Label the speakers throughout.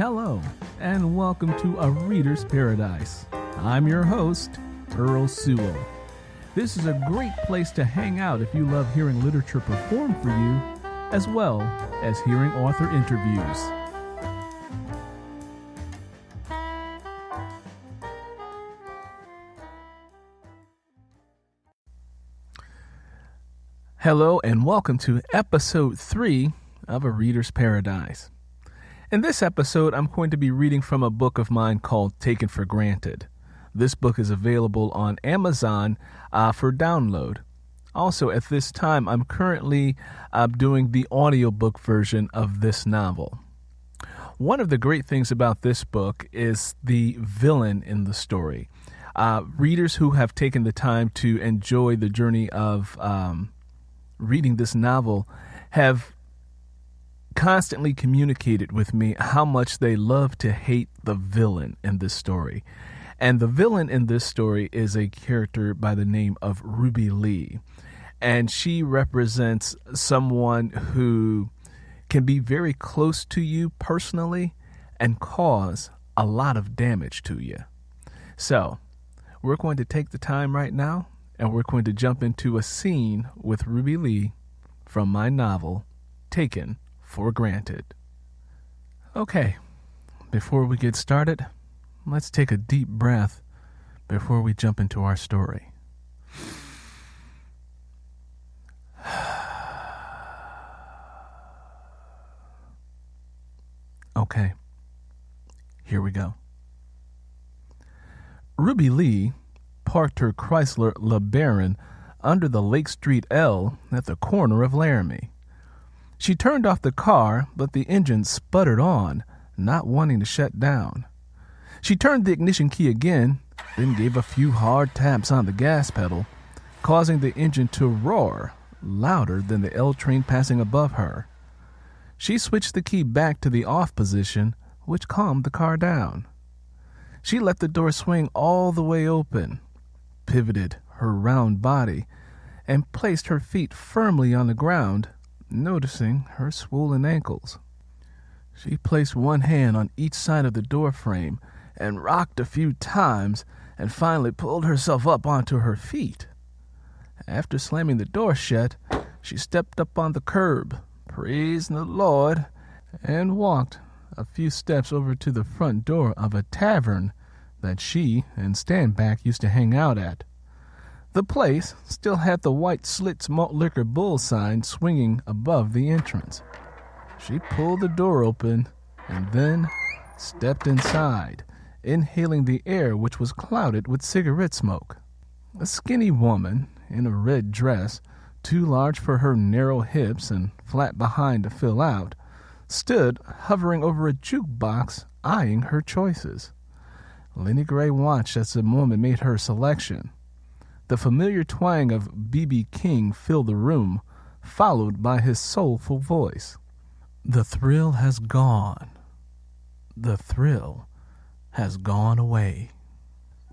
Speaker 1: Hello, and welcome to A Reader's Paradise. I'm your host, Earl Sewell. This is a great place to hang out if you love hearing literature performed for you, as well as hearing author interviews. Hello, and welcome to episode 3 of A Reader's Paradise. In this episode, I'm going to be reading from a book of mine called Taken for Granted. This book is available on Amazon for download. Also, at this time, I'm currently doing the audiobook version of this novel. One of the great things about this book is the villain in the story. Readers who have taken the time to enjoy the journey of reading this novel have constantly communicated with me how much they love to hate the villain in this story. And the villain in this story is a character by the name of Ruby Lee. And she represents someone who can be very close to you personally and cause a lot of damage to you. So, we're going to take the time right now and we're going to jump into a scene with Ruby Lee from my novel, Taken for Granted. Okay, before we get started, let's take a deep breath before we jump into our story. Okay, here we go. Ruby Lee parked her Chrysler LeBaron under the Lake Street L at the corner of Laramie. She turned off the car, but the engine sputtered on, not wanting to shut down. She turned the ignition key again, then gave a few hard taps on the gas pedal, causing the engine to roar louder than the L train passing above her. She switched the key back to the off position, which calmed the car down. She let the door swing all the way open, pivoted her round body, and placed her feet firmly on the ground, noticing her swollen ankles. She placed one hand on each side of the door frame and rocked a few times and finally pulled herself up onto her feet. After slamming the door shut, she stepped up on the curb, praising the Lord, and walked a few steps over to the front door of a tavern that she and Standback used to hang out at. The place still had the white Slits Malt Liquor Bull sign swinging above the entrance. She pulled the door open and then stepped inside, inhaling the air which was clouded with cigarette smoke. A skinny woman in a red dress, too large for her narrow hips and flat behind to fill out, stood hovering over a jukebox, eyeing her choices. Lenny Gray watched as the woman made her selection. The familiar twang of B.B. King filled the room, followed by his soulful voice. The thrill has gone. The thrill has gone away.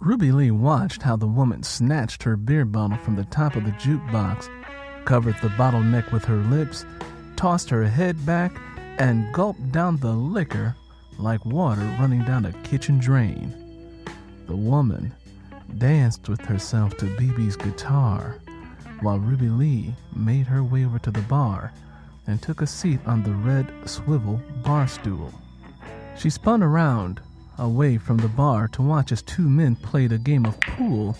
Speaker 1: Ruby Lee watched how the woman snatched her beer bottle from the top of the jukebox, covered the bottleneck with her lips, tossed her head back, and gulped down the liquor like water running down a kitchen drain. The woman danced with herself to BB's guitar, while Ruby Lee made her way over to the bar and took a seat on the red swivel bar stool. She spun around, away from the bar, to watch as two men played a game of pool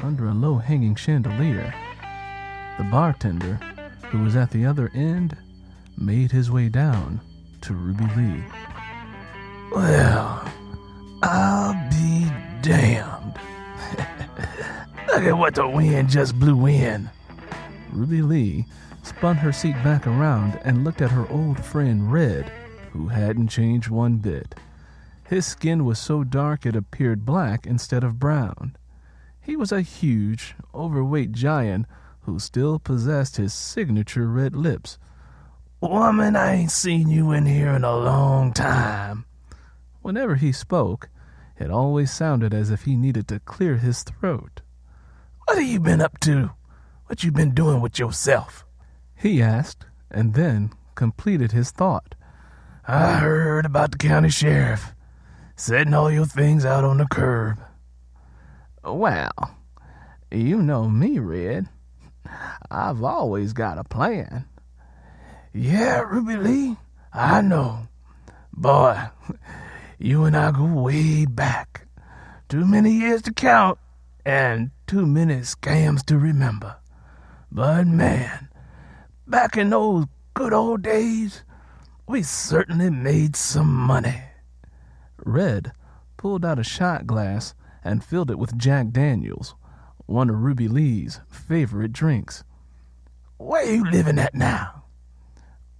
Speaker 1: under a low-hanging chandelier. The bartender, who was at the other end, made his way down to Ruby Lee. "Well, I'll be damned. Look at what the wind just blew in." Ruby Lee spun her seat back around and looked at her old friend Red, who hadn't changed one bit. His skin was so dark it appeared black instead of brown. He was a huge, overweight giant who still possessed his signature red lips. "Woman, I ain't seen you in here in a long time." Whenever he spoke, it always sounded as if he needed to clear his throat. "What have you been up to? What you been doing with yourself?" he asked, and then completed his thought. I heard about the county sheriff setting all your things out on the curb. Well, you know me, Red. I've always got a plan. Yeah, Ruby Lee, I know. Boy, you and I go way back. Too many years to count and too many scams to remember. But man, back in those good old days, we certainly made some money. Red pulled out a shot glass and filled it with Jack Daniels, one of Ruby Lee's favorite drinks. Where you living at now?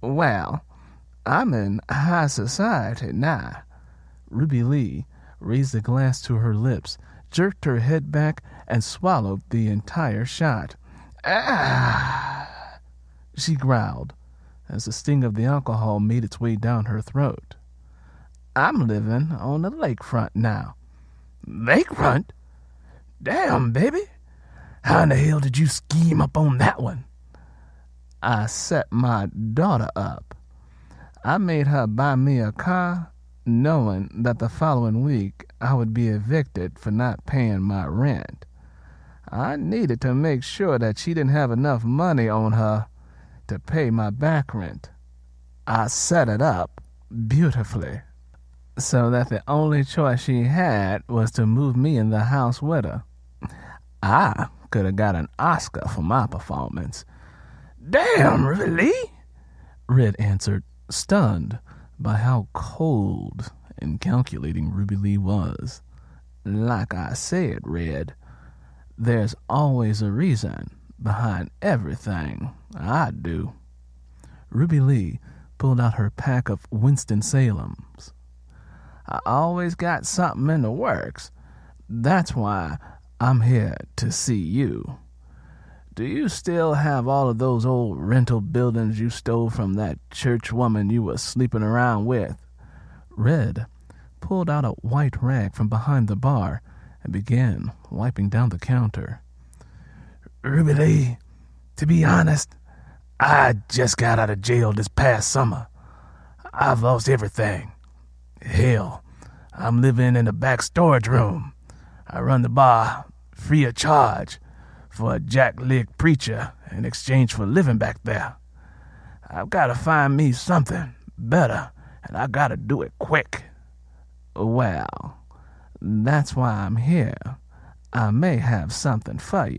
Speaker 1: Well, I'm in high society now. Ruby Lee raised the glass to her lips, jerked her head back, and swallowed the entire shot. Ah! She growled as the sting of the alcohol made its way down her throat. I'm living on the lakefront now. Lakefront? Damn, baby. How in the hell did you scheme up on that one? I set my daughter up. I made her buy me a car, knowing that the following week I would be evicted for not paying my rent. I needed to make sure that she didn't have enough money on her to pay my back rent. I set it up beautifully, so that the only choice she had was to move me in the house with her. I could have got an Oscar for my performance. Damn, really? Red answered, stunned by how cold and calculating Ruby Lee was. Like I said, Red, there's always a reason behind everything I do. Ruby Lee pulled out her pack of Winston-Salems. I always got something in the works. That's why I'm here to see you. Do you still have all of those old rental buildings you stole from that church woman you were sleeping around with? Red pulled out a white rag from behind the bar and began wiping down the counter. Ruby Lee, to be honest, I just got out of jail this past summer. I've lost everything. Hell, I'm living in the back storage room. I run the bar free of charge for a jack-leg preacher in exchange for living back there. I've got to find me something better, and I got to do it quick. Well, that's why I'm here. I may have something for you.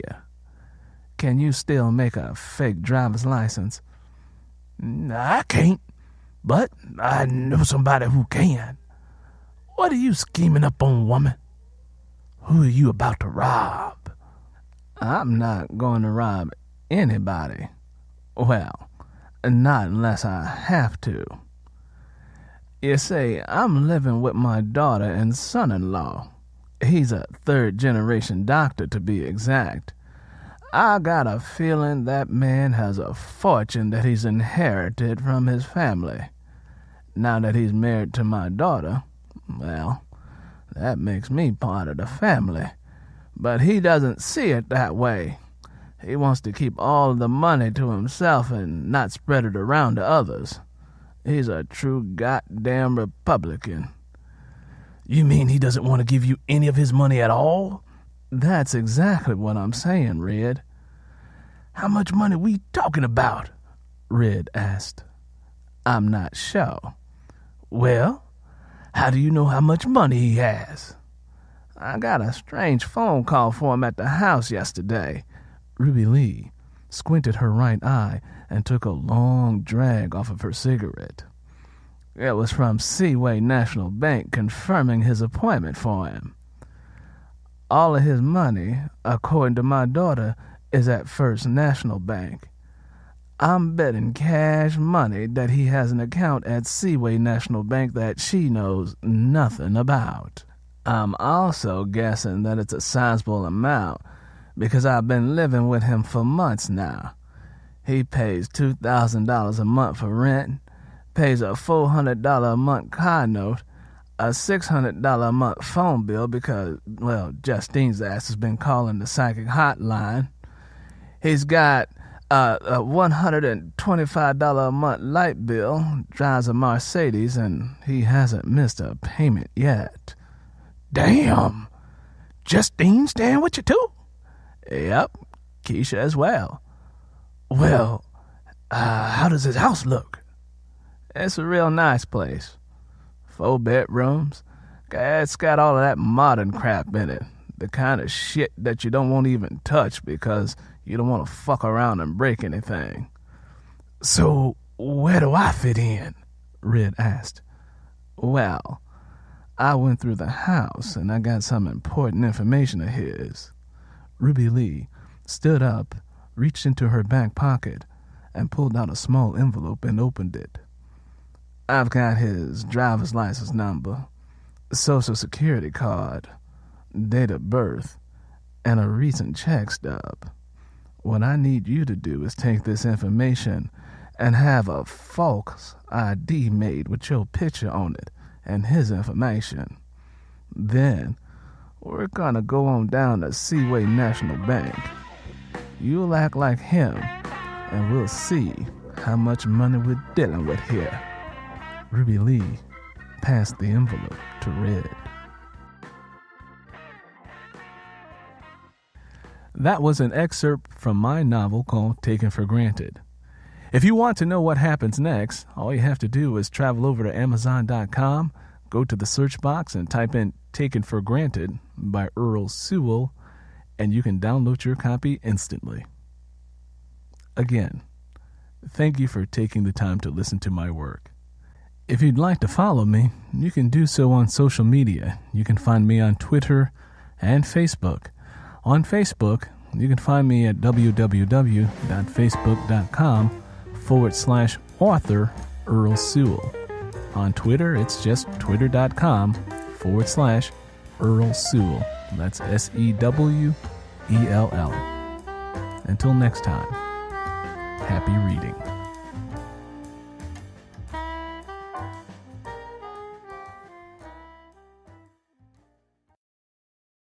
Speaker 1: Can you still make a fake driver's license? I can't, but I know somebody who can. What are you scheming up on, woman? Who are you about to rob? I'm not going to rob anybody. Well, not unless I have to. You see, I'm living with my daughter and son-in-law. He's a third-generation doctor, to be exact. I got a feeling that man has a fortune that he's inherited from his family. Now that he's married to my daughter, well, that makes me part of the family. But he doesn't see it that way. He wants to keep all of the money to himself and not spread it around to others. He's a true goddamn Republican. You mean he doesn't want to give you any of his money at all? That's exactly what I'm saying, Red. How much money we talking about? Red asked. I'm not sure. Well, how do you know how much money he has? I got a strange phone call for him at the house yesterday. Ruby Lee squinted her right eye and took a long drag off of her cigarette. It was from Seaway National Bank confirming his appointment for him. All of his money, according to my daughter, is at First National Bank. I'm betting cash money that he has an account at Seaway National Bank that she knows nothing about. I'm also guessing that it's a sizable amount because I've been living with him for months now. He pays $2,000 a month for rent, pays a $400 a month car note, a $600 a month phone bill because, well, Justine's ass has been calling the psychic hotline. He's got A $125 a month light bill, drives a Mercedes, and he hasn't missed a payment yet. Damn! Justine staying with you too? Yep, Keisha as well. Well, how does his house look? It's a real nice place. 4 bedrooms. It's got all of that modern crap in it. The kind of shit that you don't want to even touch because you don't want to fuck around and break anything. So, where do I fit in? Red asked. Well, I went through the house and I got some important information of his. Ruby Lee stood up, reached into her back pocket, and pulled out a small envelope and opened it. I've got his driver's license number, social security card, date of birth, and a recent check stub. What I need you to do is take this information and have a false ID made with your picture on it and his information. Then, we're gonna go on down to Seaway National Bank. You'll act like him, and we'll see how much money we're dealing with here. Ruby Lee passed the envelope to Red. That was an excerpt from my novel called Taken for Granted. If you want to know what happens next, all you have to do is travel over to Amazon.com, go to the search box and type in Taken for Granted by Earl Sewell, and you can download your copy instantly. Again, thank you for taking the time to listen to my work. If you'd like to follow me, you can do so on social media. You can find me on Twitter and Facebook. On Facebook, you can find me at www.facebook.com/author Earl Sewell. On Twitter, it's just twitter.com/Earl Sewell. That's SEWELL. Until next time, happy reading.